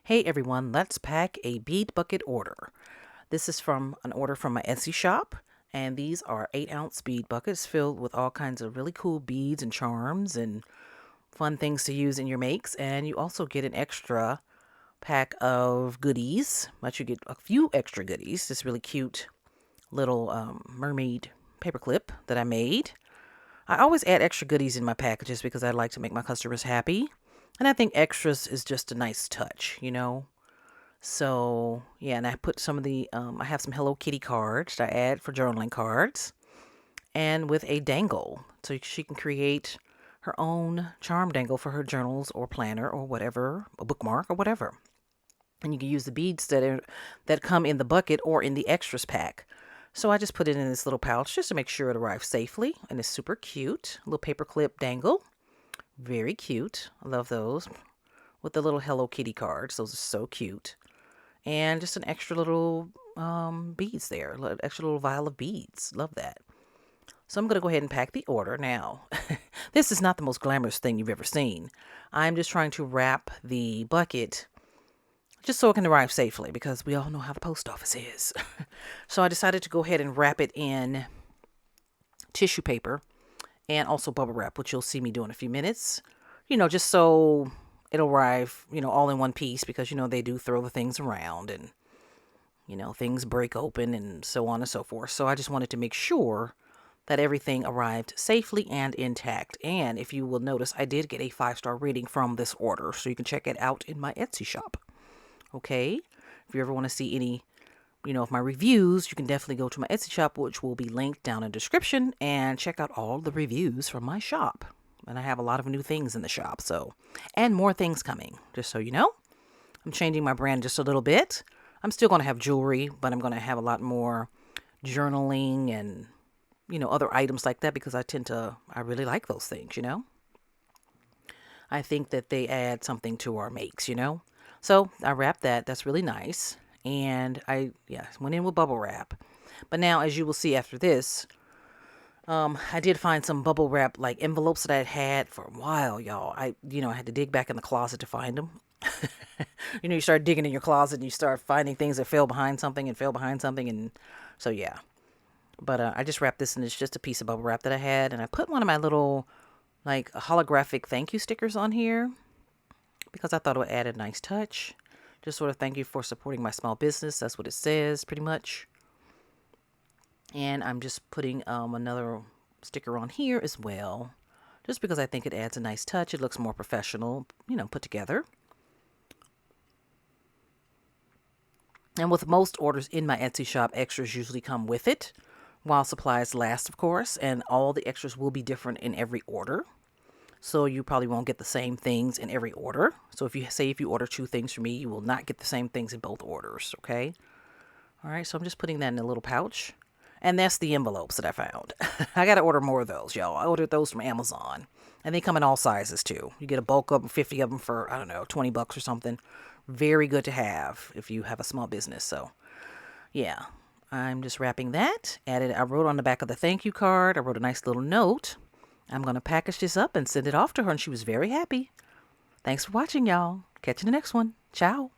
Hey everyone, let's pack a bead bucket order. This is from an order from my Etsy shop, and these are 8-ounce bead buckets filled with all kinds of really cool beads and charms and fun things to use in your makes. And you also get an extra pack of goodies, but you get a few extra goodies. This really cute little mermaid paperclip that I made. I always add extra goodies in my packages because I like to make my customers happy. And I think extras is just a nice touch, you know? So, yeah, and I put some of I have some Hello Kitty cards that I add for journaling cards, and with a dangle. So she can create her own charm dangle for her journals or planner or whatever, a bookmark or whatever. And you can use the beads that come in the bucket or in the extras pack. So I just put it in this little pouch just to make sure it arrives safely, and it's super cute. A little paper clip dangle. Very cute. I love those. With the little Hello Kitty cards. Those are so cute. And just an extra little beads there. Extra little vial of beads. Love that. So I'm going to go ahead and pack the order now. This is not the most glamorous thing you've ever seen. I'm just trying to wrap the bucket just so it can arrive safely because we all know how the post office is. So I decided to go ahead and wrap it in tissue paper and also bubble wrap, which you'll see me do in a few minutes. Just so it'll arrive, all in one piece because, they do throw the things around and, things break open and so on and so forth. So I just wanted to make sure that everything arrived safely and intact. And if you will notice, I did get a 5-star rating from this order, so you can check it out in my Etsy shop. Okay. If you ever want to see any, of my reviews, you can definitely go to my Etsy shop, which will be linked down in the description, and check out all the reviews from my shop. And I have a lot of new things in the shop, and more things coming, just so you know. I'm changing my brand just a little bit. I'm still going to have jewelry, but I'm going to have a lot more journaling and, other items like that because I really like those things, I think that they add something to our makes, So I wrapped that. That's really nice. And I went in with bubble wrap. But now, as you will see after this, I did find some bubble wrap like envelopes that I had for a while, y'all. I had to dig back in the closet to find them. You start digging in your closet and you start finding things that fell behind something and fell behind something. And so, yeah. But I just wrapped this, and it's just a piece of bubble wrap that I had. And I put one of my little, like, holographic thank you stickers on here because I thought it would add a nice touch. Just sort of thank you for supporting my small business. That's what it says, pretty much. And I'm just putting another sticker on here as well, just because I think it adds a nice touch. It looks more professional, put together. And with most orders in my Etsy shop, extras usually come with it, while supplies last, of course, and all the extras will be different in every order. So you probably won't get the same things in every order. So if you order 2 things from me, you will not get the same things in both orders, okay? All right, so I'm just putting that in a little pouch. And that's the envelopes that I found. I got to order more of those, y'all. I ordered those from Amazon. And they come in all sizes, too. You get a bulk of them, 50 of them for, I don't know, $20 or something. Very good to have if you have a small business. So, yeah. I'm just wrapping that. I wrote on the back of the thank you card. I wrote a nice little note. I'm going to package this up and send it off to her. And she was very happy. Thanks for watching, y'all. Catch you in the next one. Ciao.